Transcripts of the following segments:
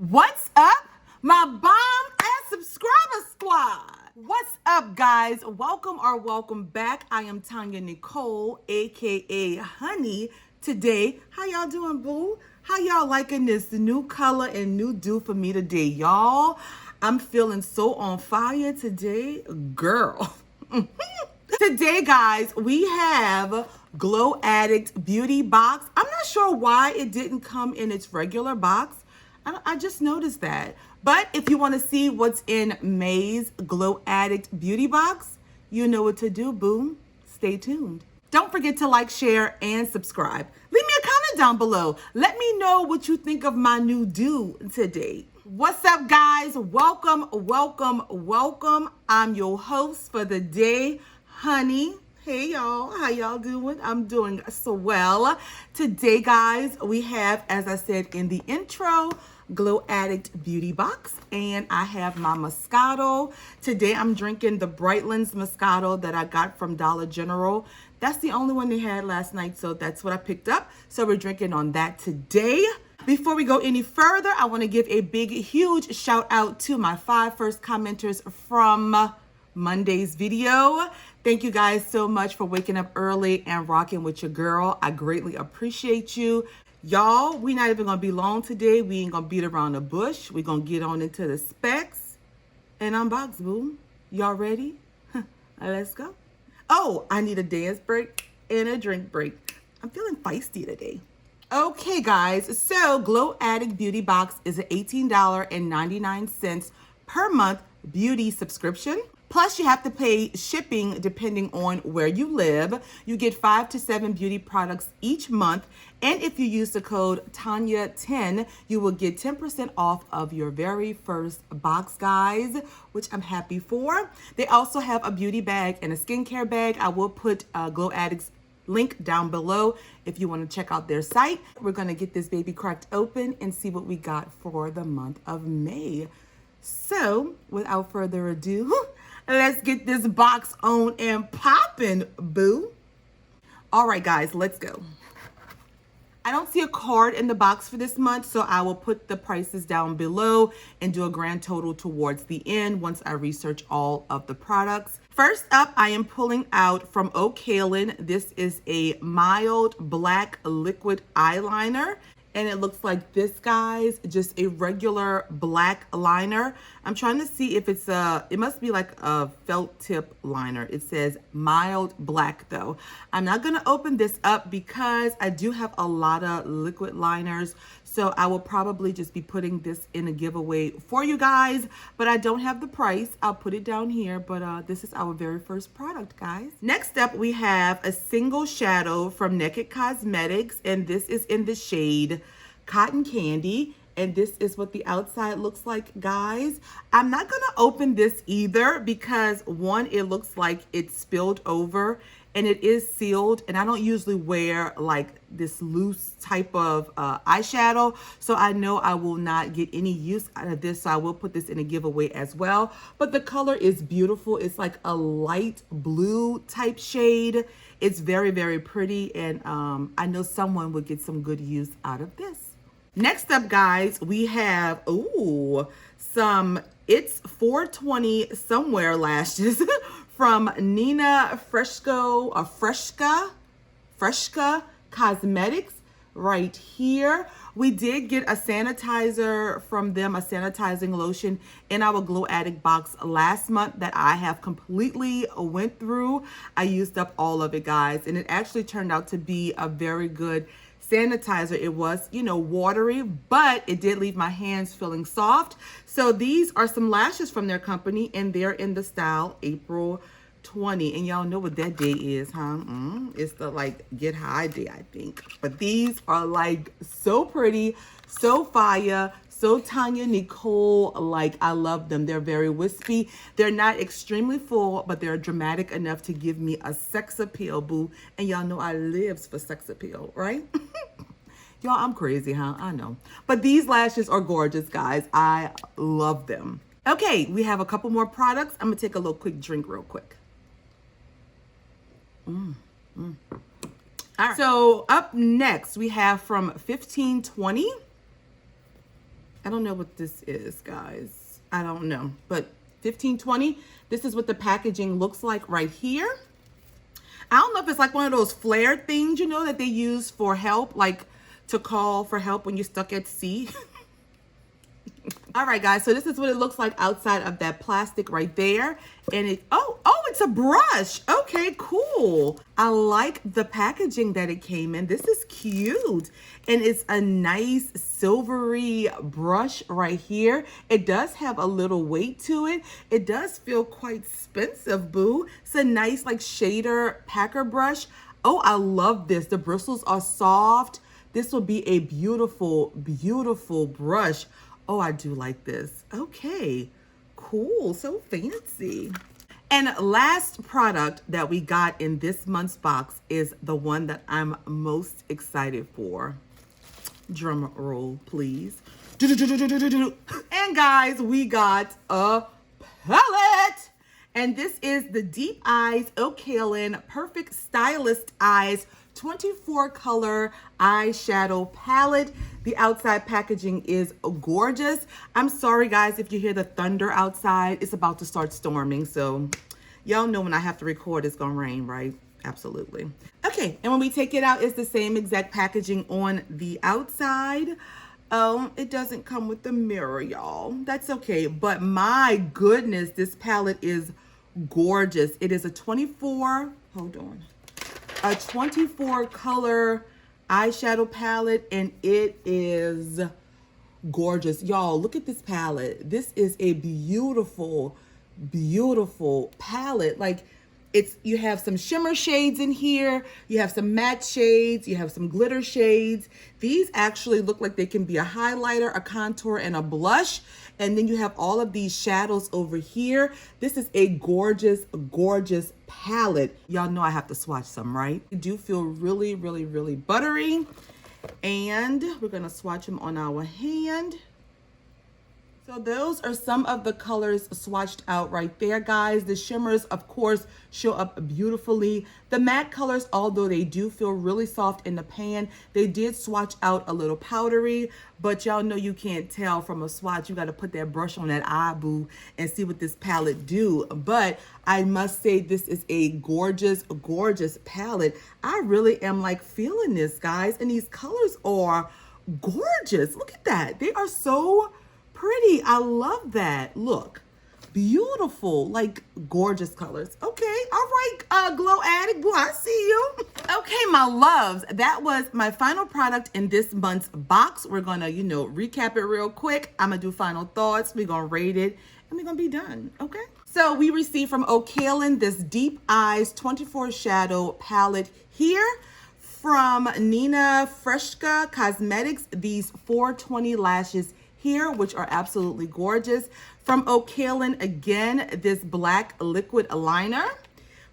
What's up, my bomb and subscriber squad? What's up, guys? Welcome back. I am TonyaNicole, aka Honey. Today, how y'all doing, boo? How y'all liking this new color and new do for me today, y'all? I'm feeling so on fire today, girl. Today, guys, we have Glow Addict Beauty Box. I'm not sure why it didn't come in its regular box. I just noticed that. But if you want to see what's in May's Glow Addict Beauty Box, you know what to do, boo. Stay tuned. Don't forget to like, share, and subscribe. Leave me a comment down below. Let me know what you think of my new do today. What's up, guys? Welcome. I'm your host for the day, Honey. Hey, y'all. How y'all doing? I'm doing so well. Today, guys, we have, as I said in the intro, Glow Addict Beauty Box, and I have my Moscato. Today I'm drinking the Brightlands Moscato that I got from Dollar General. That's the only one they had last night, so that's what I picked up. So we're drinking on that today. Before we go any further, I want to give a big, huge shout out to my 5 first commenters from Monday's video. Thank you guys so much for waking up early and rocking with your girl. I greatly appreciate you. Y'all, we not even gonna be long today. We ain't gonna beat around the bush. We gonna get on into the specs and unbox, boo. Y'all ready? Let's go. Oh, I need a dance break and a drink break. I'm feeling feisty today. Okay, guys, so Glow Addict Beauty Box is an $18.99 per month beauty subscription. Plus, you have to pay shipping depending on where you live. You get 5 to 7 beauty products each month. And if you use the code TONYA10, you will get 10% off of your very first box, guys, which I'm happy for. They also have a beauty bag and a skincare bag. I will put Glow Addict's link down below if you want to check out their site. We're going to get this baby cracked open and see what we got for the month of May. So, without further ado, let's get this box on and popping, boo. All right, guys, let's go. I don't see a card in the box for this month, so I will put the prices down below and do a grand total towards the end once I research all of the products. First up, I am pulling out from Kailyn. This is a mild black liquid eyeliner. And it looks like this, guys, just a regular black liner. I'm trying to see if it's it must be like a felt tip liner. It says mild black though. I'm not gonna open this up because I do have a lot of liquid liners. So I will probably just be putting this in a giveaway for you guys, but I don't have the price. I'll put it down here, but this is our very first product, guys. Next up, we have a single shadow from Naked Cosmetics, and this is in the shade Cotton Candy, and this is what the outside looks like, guys. I'm not gonna open this either because one, it looks like it spilled over and it is sealed, and I don't usually wear like this loose type of eyeshadow, so I know I will not get any use out of this, so I will put this in a giveaway as well. But the color is beautiful. It's like a light blue type shade. It's very, very pretty, and I know someone would get some good use out of this. Next up, guys, we have some It's 420 Somewhere lashes from Nina Fresco or Fresca Cosmetics right here. We did get a sanitizer from them, a sanitizing lotion in our Glow Addict box last month that I have completely went through. I used up all of it, guys, and it actually turned out to be a very good sanitizer. It was, you know, watery, but it did leave my hands feeling soft. So these are some lashes from their company, and they're in the style April 20, and y'all know what that day is, huh? It's the like get high day, I think. But these are like so pretty, so fire, so TonyaNicole. Like, I love them. They're very wispy. They're not extremely full, but they're dramatic enough to give me a sex appeal, boo. And y'all know I lives for sex appeal, right? Y'all, I'm crazy, huh? I know. But these lashes are gorgeous, guys. I love them. Okay, we have a couple more products. I'm gonna take a little quick drink real quick. All right. So up next, we have from 1520. I don't know what this is, guys. I don't know, but 1520. This is what the packaging looks like right here. I don't know if it's like one of those flare things, you know, that they use for help, like to call for help when you're stuck at sea. All right, guys, so this is what it looks like outside of that plastic right there. And it, oh, it's a brush. Okay, cool. I like the packaging that it came in. This is cute. And it's a nice silvery brush right here. It does have a little weight to it. It does feel quite expensive, boo. It's a nice like shader packer brush. Oh, I love this. The bristles are soft. This will be a beautiful, beautiful brush. Oh, I do like this. Okay, cool, so fancy. And last product that we got in this month's box is the one that I'm most excited for. Drum roll, please. And guys, we got a palette. And this is the Deep Eyes Kailyn Perfect Stylist Eyes 24 color eyeshadow palette. The outside packaging is gorgeous. I'm sorry guys if you hear the thunder outside. It's about to start storming, so y'all know when I have to record it's gonna rain, right? Absolutely. Okay, and when we take it out, it's the same exact packaging on the outside. It doesn't come with the mirror, y'all. That's okay, but my goodness, this palette is gorgeous. It is a 24, hold on, a 24 color eyeshadow palette, and it is gorgeous. Y'all, look at this palette. This is a beautiful, beautiful palette. Like, you have some shimmer shades in here, you have some matte shades, you have some glitter shades. These actually look like they can be a highlighter, a contour, and a blush. And then you have all of these shadows over here. This is a gorgeous, gorgeous palette. Y'all know I have to swatch some, right? They do feel really, really, really buttery. And we're gonna swatch them on our hand. So those are some of the colors swatched out right there, guys. The shimmers, of course, show up beautifully. The matte colors, although they do feel really soft in the pan, they did swatch out a little powdery, but y'all know you can't tell from a swatch. You got to put that brush on that eye, boo, and see what this palette do. But I must say this is a gorgeous, gorgeous palette. I really am like feeling this, guys, and these colors are gorgeous. Look at that. They are so pretty. I love that. Look, beautiful, like gorgeous colors. Okay, all right, Glow Addict, boo, I see you. Okay, my loves, that was my final product in this month's box. We're gonna, you know, recap it real quick. I'm gonna do final thoughts. We're gonna rate it, and we're gonna be done. Okay. So we received from Kailyn this Deep Eyes 24 Shadow palette here. From Nina Fresco Cosmetics, these 420 lashes here, which are absolutely gorgeous. From Kailyn, again, this black liquid liner.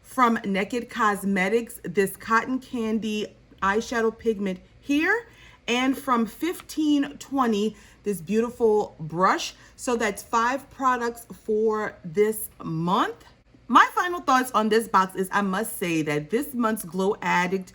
From Naked Cosmetics, this cotton candy eyeshadow pigment here. And from 1520, this beautiful brush. So that's 5 products for this month. My final thoughts on this box is, I must say that this month's Glow Addict,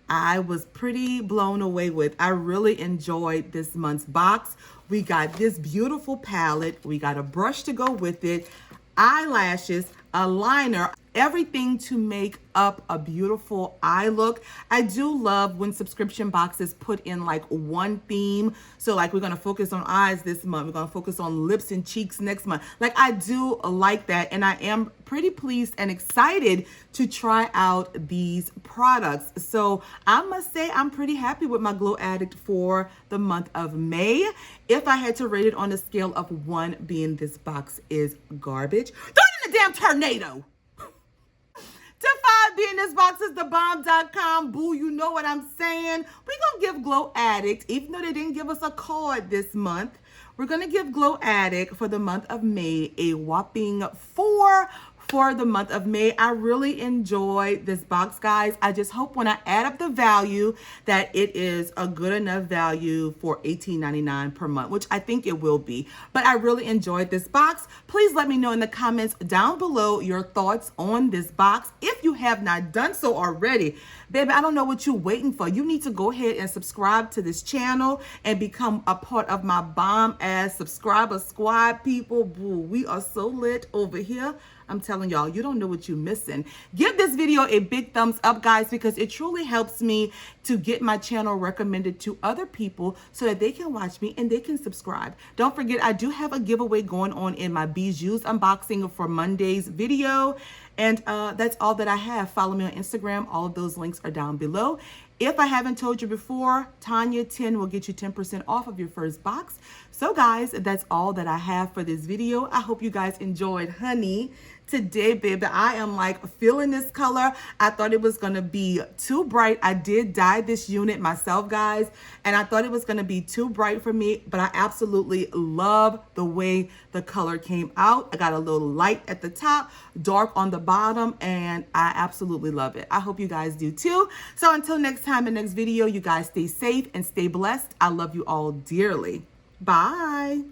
I was pretty blown away with. I really enjoyed this month's box. We got this beautiful palette. We got a brush to go with it, eyelashes, a liner, everything to make up a beautiful eye look. I do love when subscription boxes put in like one theme. So like we're gonna focus on eyes this month. We're gonna focus on lips and cheeks next month. Like I do like that, and I am pretty pleased and excited to try out these products. So I must say I'm pretty happy with my Glow Addict for the month of May. If I had to rate it on a scale of 1 being this box is garbage, throw it in the damn tornado. To 5 being this box is the bomb.com. Boo, you know what I'm saying. We're going to give Glow Addict, even though they didn't give us a card this month, we're going to give Glow Addict for the month of May a whopping 4 for the month of May. I really enjoyed this box, guys. I just hope when I add up the value that it is a good enough value for $18.99 per month, which I think it will be. But I really enjoyed this box. Please let me know in the comments down below your thoughts on this box. If you have not done so already, baby, I don't know what you're waiting for. You need to go ahead and subscribe to this channel and become a part of my bomb ass subscriber squad, people. Boo, we are so lit over here. I'm telling y'all, you don't know what you're missing. Give this video a big thumbs up, guys, because it truly helps me to get my channel recommended to other people so that they can watch me and they can subscribe. Don't forget, I do have a giveaway going on in my Bijou's unboxing for Monday's video. And that's all that I have. Follow me on Instagram. All of those links are down below. If I haven't told you before, Tonya10 will get you 10% off of your first box. So guys, that's all that I have for this video. I hope you guys enjoyed Honey today, baby. I am like feeling this color. I thought it was gonna be too bright. I did dye this unit myself, guys, and I thought it was gonna be too bright for me, but I absolutely love the way the color came out. I got a little light at the top, dark on the bottom, and I absolutely love it. I hope you guys do too. So until next time in next video, you guys stay safe and stay blessed. I love you all dearly. Bye.